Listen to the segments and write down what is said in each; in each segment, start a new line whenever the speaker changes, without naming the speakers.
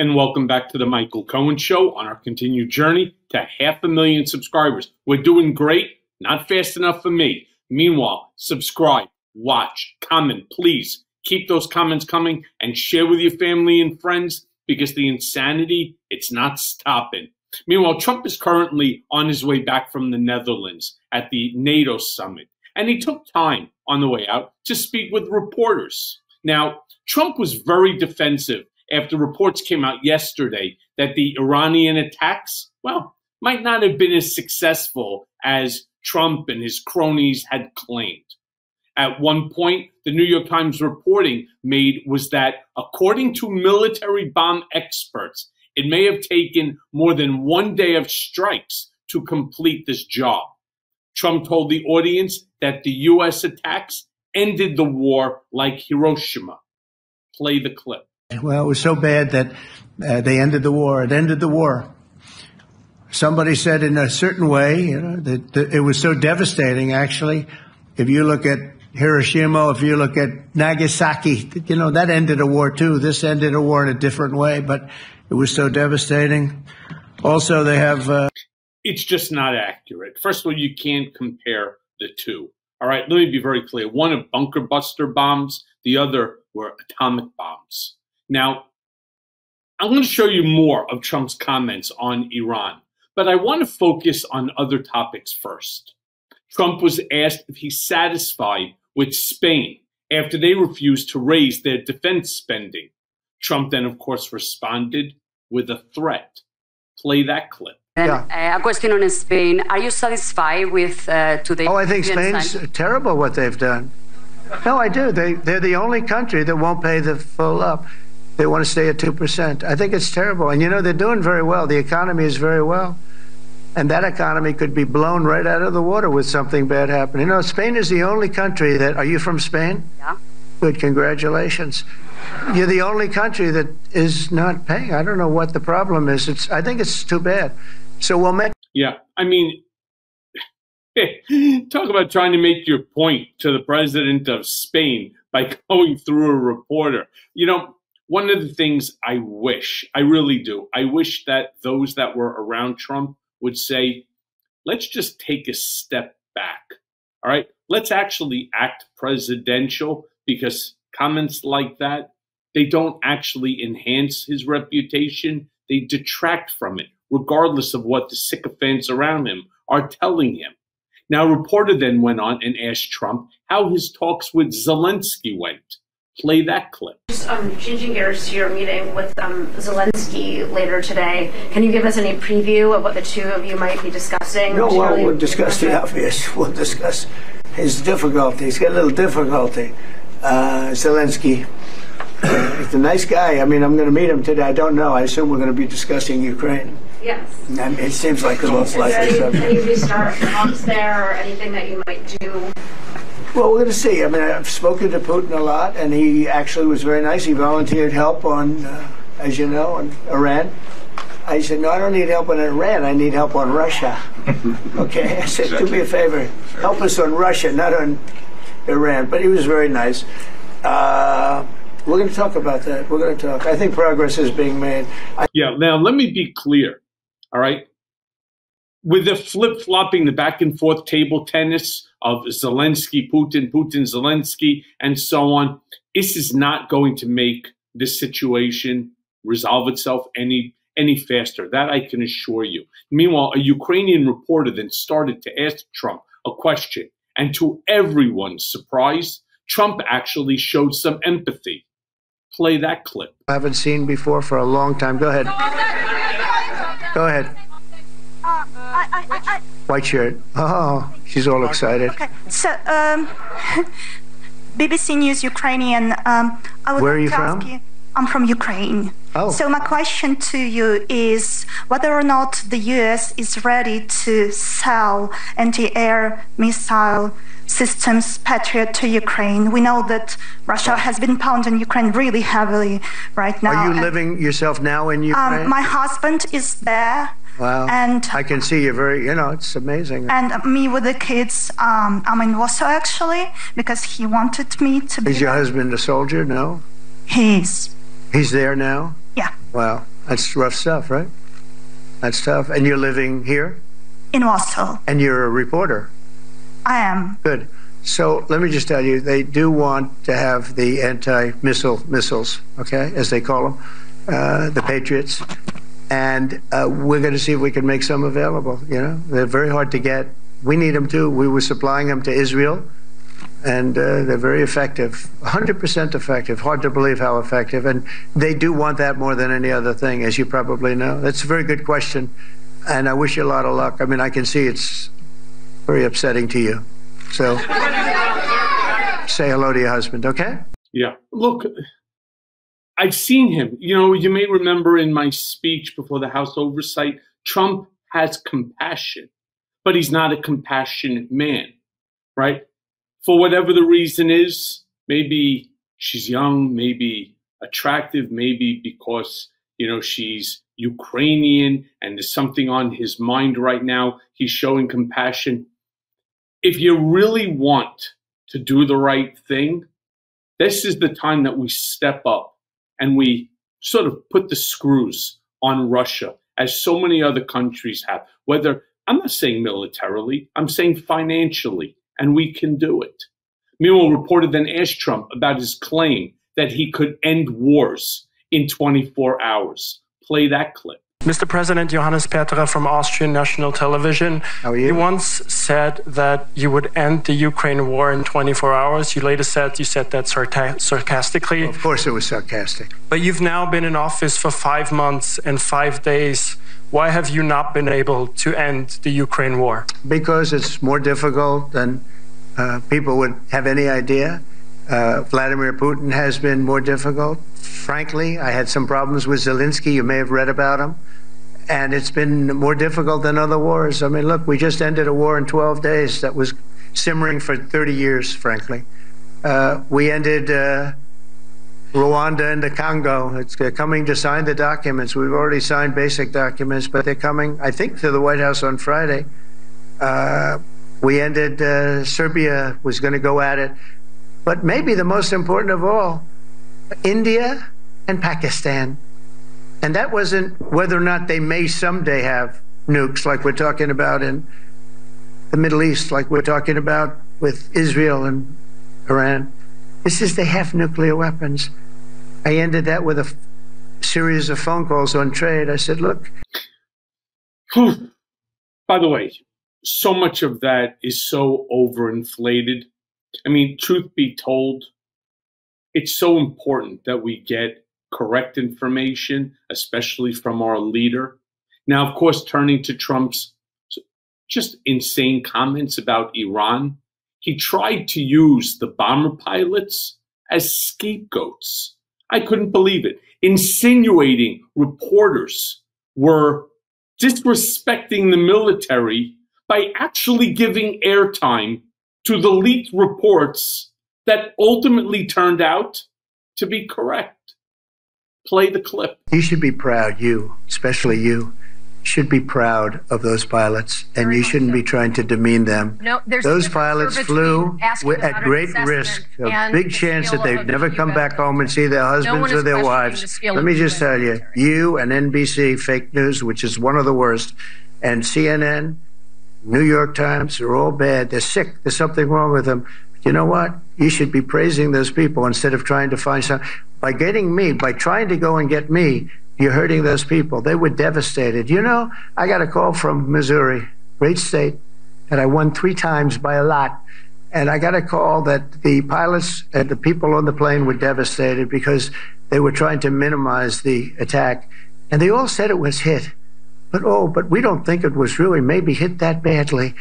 And welcome back to the Michael Cohen Show on our continued journey to 500,000 subscribers. We're doing great, not fast enough for me. Meanwhile, subscribe, watch, comment, please. Keep those comments coming and share with your family and friends because the insanity, it's not stopping. Meanwhile, Trump is currently on his way back from the Netherlands at the NATO summit, and he took time on the way out to speak with reporters. Now, Trump was very defensive after reports came out yesterday that the Iranian attacks, well, might not have been as successful as Trump and his cronies had claimed. At one point, the New York Times reporting made was that, according to military bomb experts, it may have taken more than 1 day of strikes to complete this job. Trump told the audience that the U.S. attacks ended the war like Hiroshima. Play the clip.
Well, it was so bad that they ended the war. It ended the war. Somebody said in a certain way, that it was so devastating, actually. If you look at Hiroshima, if you look at Nagasaki, that ended a war too. This ended a war in a different way, but it was so devastating. Also, they have...
It's just not accurate. First of all, you can't compare the two. All right, let me be very clear. One of bunker buster bombs, the other were atomic bombs. Now, I'm going to show you more of Trump's comments on Iran, but I want to focus on other topics first. Trump was asked if he's satisfied with Spain after they refused to raise their defense spending. Trump then, of course, responded with a threat. Play that clip.
A question on Spain. Are you satisfied with today?
Oh, I think Spain's terrible what they've done. No, I do. They're the only country that won't pay the full up. They want to stay at 2%. I think it's terrible. And, they're doing very well. The economy is very well. And that economy could be blown right out of the water with something bad happening. Spain is the only country that... Are you from Spain?
Yeah.
Good, congratulations. You're the only country that is not paying. I don't know what the problem is. I think it's too bad. So we'll make...
Yeah, I mean, talk about trying to make your point to the president of Spain by going through a reporter. One of the things I really do, I wish that those that were around Trump would say, let's just take a step back. All right, let's actually act presidential, because comments like that, they don't actually enhance his reputation. They detract from it, regardless of what the sycophants around him are telling him. Now, a reporter then went on and asked Trump how his talks with Zelensky went. Play that clip.
Just changing gears to your meeting with Zelensky later today, can you give us any preview of what the two of you might be discussing?
No, well, we'll discuss the obvious. We'll discuss his difficulty. He's got a little difficulty. Zelensky, he's a nice guy. I mean, I'm going to meet him today. I don't know. I assume we're going to be discussing Ukraine.
Yes.
I mean, it seems like the most likely
subject. Any restart talks there, or anything that you might do?
Well, we're going to see. I mean, I've spoken to Putin a lot, and he actually was very nice. He volunteered help on, as you know, on Iran. I said, no, I don't need help on Iran. I need help on Russia. Okay? I said, do me a favor. Help us on Russia, not on Iran. But he was very nice. We're going to talk about that. We're going to talk. I think progress is being made.
Yeah, now let me be clear, all right? With the flip-flopping, the back-and-forth table tennis of Zelensky, Putin, Putin, Zelensky, and so on, this is not going to make this situation resolve itself any faster. That I can assure you. Meanwhile, a Ukrainian reporter then started to ask Trump a question, and to everyone's surprise, Trump actually showed some empathy. Play that clip.
I haven't seen before for a long time. Go ahead. Go ahead. White shirt. Oh, she's all excited.
Okay, so BBC News Ukrainian. I would
Where are you
like to
from?
Ask you, I'm from Ukraine.
Oh.
So my question to you is whether or not the U.S. is ready to sell anti-air missile systems Patriot to Ukraine. We know that Russia has been pounding Ukraine really heavily right now.
Are you living yourself now in Ukraine?
My husband is there.
Wow.
And
I can see you very, it's amazing.
And me with the kids, I'm in Warsaw actually, because he wanted me to be.
Is your husband a soldier? No?
He is.
He's there now?
Yeah.
Wow. That's rough stuff, right? That's tough. And you're living here?
In Warsaw.
And you're a reporter?
I am.
Good. So let me just tell you, they do want to have the anti-missile missiles, okay, as they call them, the Patriots. And we're going to see if we can make some available, you know. They're very hard to get. We need them too. We were supplying them to Israel, and they're very effective, 100% effective. Hard to believe how effective. And they do want that more than any other thing, as you probably know. That's a very good question, and I wish you a lot of luck. I mean, I can see it's very upsetting to you. So say hello to your husband, okay?
Yeah. Look, I've seen him. You know, you may remember in my speech before the House Oversight, Trump has compassion, but he's not a compassionate man, right? For whatever the reason is, maybe she's young, maybe attractive, maybe because, you know, she's Ukrainian and there's something on his mind right now. He's showing compassion. If you really want to do the right thing, this is the time that we step up and we sort of put the screws on Russia, as so many other countries have. Whether, I'm not saying militarily, I'm saying financially, and we can do it. Meanwhile, reporter then asked Trump about his claim that he could end wars in 24 hours. Play that clip.
Mr. President, Johannes Petra from Austrian National Television.
How are you?
You once said that you would end the Ukraine war in 24 hours. You later said you said that sarcastically.
Well, of course it was sarcastic.
But you've now been in office for 5 months and 5 days. Why have you not been able to end the Ukraine war?
Because it's more difficult than people would have any idea. Vladimir Putin has been more difficult. Frankly, I had some problems with Zelensky. You may have read about him. And it's been more difficult than other wars. I mean, look, we just ended a war in 12 days that was simmering for 30 years, frankly. We ended Rwanda and the Congo. They're coming to sign the documents. We've already signed basic documents, but they're coming, I think, to the White House on Friday. We ended, Serbia was going to go at it. But maybe the most important of all, India and Pakistan. And that wasn't whether or not they may someday have nukes like we're talking about in the Middle East, like we're talking about with Israel and Iran. This is they have nuclear weapons. I ended that with a series of phone calls on trade. I said, look.
By the way, so much of that is so overinflated. I mean, truth be told, it's so important that we get correct information, especially from our leader. Now, of course, turning to Trump's just insane comments about Iran, he tried to use the bomber pilots as scapegoats. I couldn't believe it. Insinuating reporters were disrespecting the military by actually giving airtime to the leaked reports that ultimately turned out to be correct. Play the clip.
You should be proud, you, especially you, should be proud of those pilots, and you shouldn't be trying to demean them.
No,
those pilots flew at great risk, a big chance that they'd never come back home and see their husbands or their wives. Let me just tell you, you and NBC, fake news, which is one of the worst, and CNN, New York Times, they're all bad. They're sick. There's something wrong with them. You know what? You should be praising those people instead of trying to find some. By getting me, by trying to go and get me, you're hurting those people. They were devastated. You know, I got a call from Missouri, great state, that I won 3 times by a lot. And I got a call that the pilots and the people on the plane were devastated because they were trying to minimize the attack. And they all said it was hit. But we don't think it was really maybe hit that badly.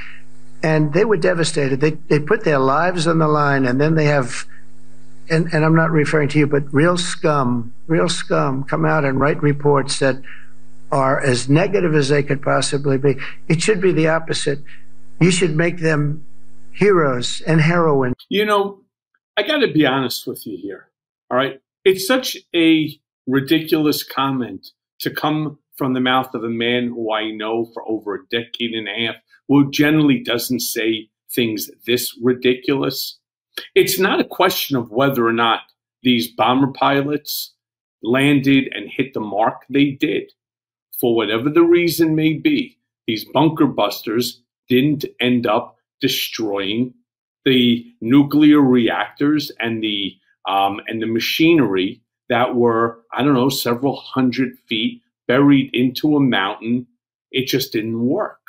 And they were devastated. They put their lives on the line, and then they have, and I'm not referring to you, but real scum come out and write reports that are as negative as they could possibly be. It should be the opposite. You should make them heroes and heroines.
You know, I got to be honest with you here, all right? It's such a ridiculous comment to come from the mouth of a man who I know for over a decade and a half, who generally doesn't say things this ridiculous. It's not a question of whether or not these bomber pilots landed and hit the mark they did, for whatever the reason may be, these bunker busters didn't end up destroying the nuclear reactors and the machinery that were, I don't know, several hundred feet buried into a mountain. It just didn't work.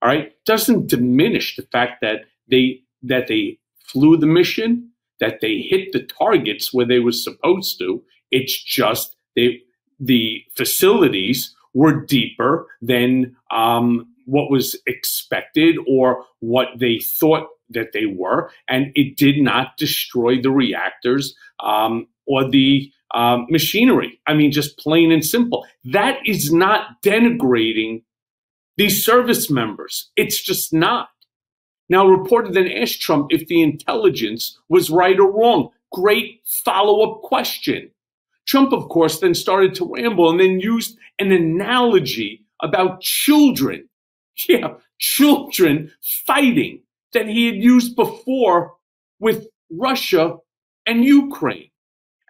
All right, doesn't diminish the fact that they flew the mission, that they hit the targets where they were supposed to. It's just the facilities were deeper than what was expected or what they thought that they were, and it did not destroy the reactors or the machinery. I mean, just plain and simple. That is not denigrating these service members. It's just not. Now, reporter then asked Trump if the intelligence was right or wrong. Great follow-up question. Trump, of course, then started to ramble and then used an analogy about children. Yeah, children fighting that he had used before with Russia and Ukraine.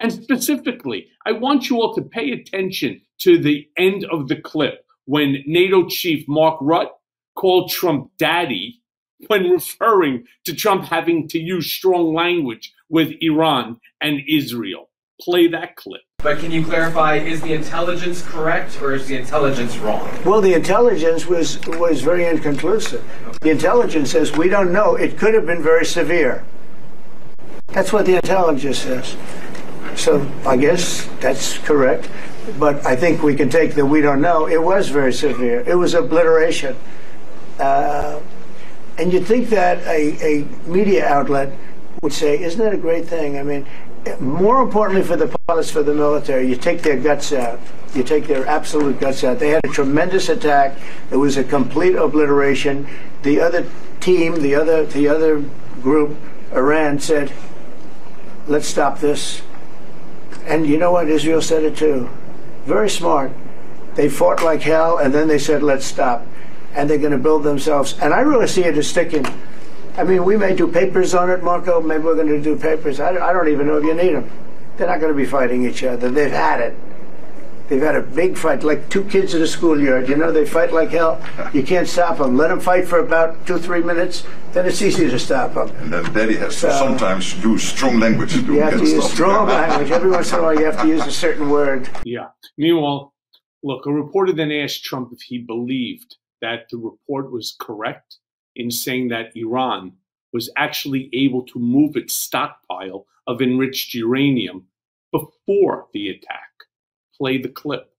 And specifically, I want you all to pay attention to the end of the clip when NATO chief Mark Rutte called Trump daddy when referring to Trump having to use strong language with Iran and Israel. Play that clip.
But can you clarify, is the intelligence correct or is the intelligence wrong?
Well, the intelligence was very inconclusive. The intelligence says we don't know. It could have been very severe. That's what the intelligence says. So I guess that's correct. But I think we can take the we don't know. It was very severe. It was obliteration. And you'd think that a media outlet would say, isn't that a great thing? I mean, more importantly for the pilots, for the military, you take their guts out. You take their absolute guts out. They had a tremendous attack. It was a complete obliteration. The other team, the other group, Iran, said, let's stop this. And you know what? Israel said it too. Very smart. They fought like hell, and then they said, let's stop. And they're going to build themselves. And I really see it as sticking. I mean, we may do papers on it, Marco. Maybe we're going to do papers. I don't even know if you need them. They're not going to be fighting each other. They've had it. They've had a big fight, like two kids in a schoolyard. You know, they fight like hell. You can't stop them. Let them fight for about 2-3 minutes, then it's easy to stop them.
And then Daddy has to sometimes use strong language.
You have to use strong language. Every once in a while, you have to use a certain word.
Yeah. Meanwhile, look, a reporter then asked Trump if he believed that the report was correct in saying that Iran was actually able to move its stockpile of enriched uranium before the attack. Play the clip.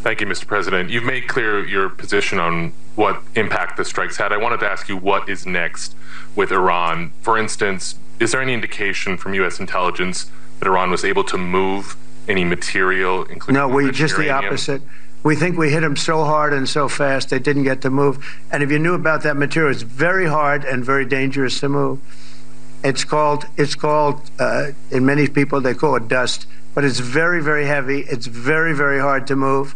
Thank you, Mr. President. You've made clear your position on what impact the strikes had. I wanted to ask you what is next with Iran. For instance, is there any indication from U.S. intelligence that Iran was able to move any material, including
No, just the opposite. We think we hit them so hard and so fast they didn't get to move. And if you knew about that material, it's very hard and very dangerous to move. It's called in many people they call it dust, but it's very, very heavy. It's very, very hard to move.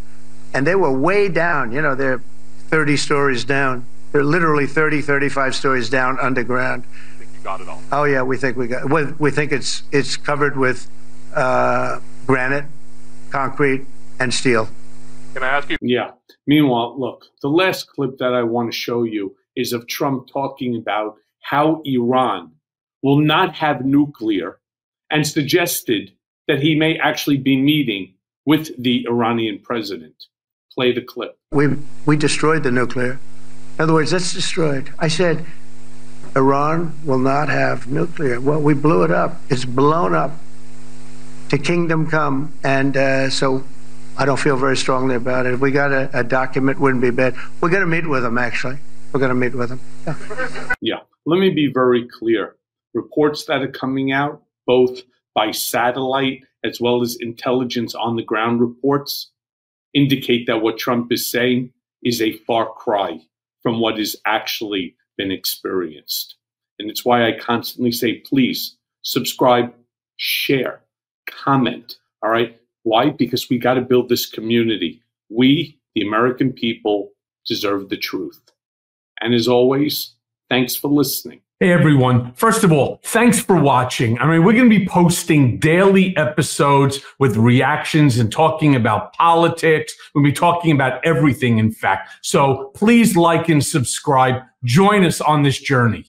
And they were way down. You know, they're 30 stories down. They're literally 30, 35 stories down underground.
I think you got it all.
Oh yeah, we think we got. We think it's covered with granite, concrete, and steel.
Can I ask you?
Yeah. Meanwhile, look, the last clip that I want to show you is of Trump talking about how Iran will not have nuclear and suggested that he may actually be meeting with the Iranian president. Play the clip.
We destroyed the nuclear. In other words, it's destroyed. I said, Iran will not have nuclear. Well, we blew it up. It's blown up to kingdom come. And so I don't feel very strongly about it. If we got a document, wouldn't be bad. We're going to meet with them, actually. We're going to meet with them.
Yeah. Let me be very clear. Reports that are coming out, both by satellite as well as intelligence on the ground reports, indicate that what Trump is saying is a far cry from what has actually been experienced. And it's why I constantly say, please subscribe, share, comment. All right. Why? Because we got to build this community. We, the American people, deserve the truth. And as always, thanks for listening. Hey everyone. First of all, thanks for watching. I mean, we're going to be posting daily episodes with reactions and talking about politics. We'll be talking about everything, in fact. So please like and subscribe. Join us on this journey.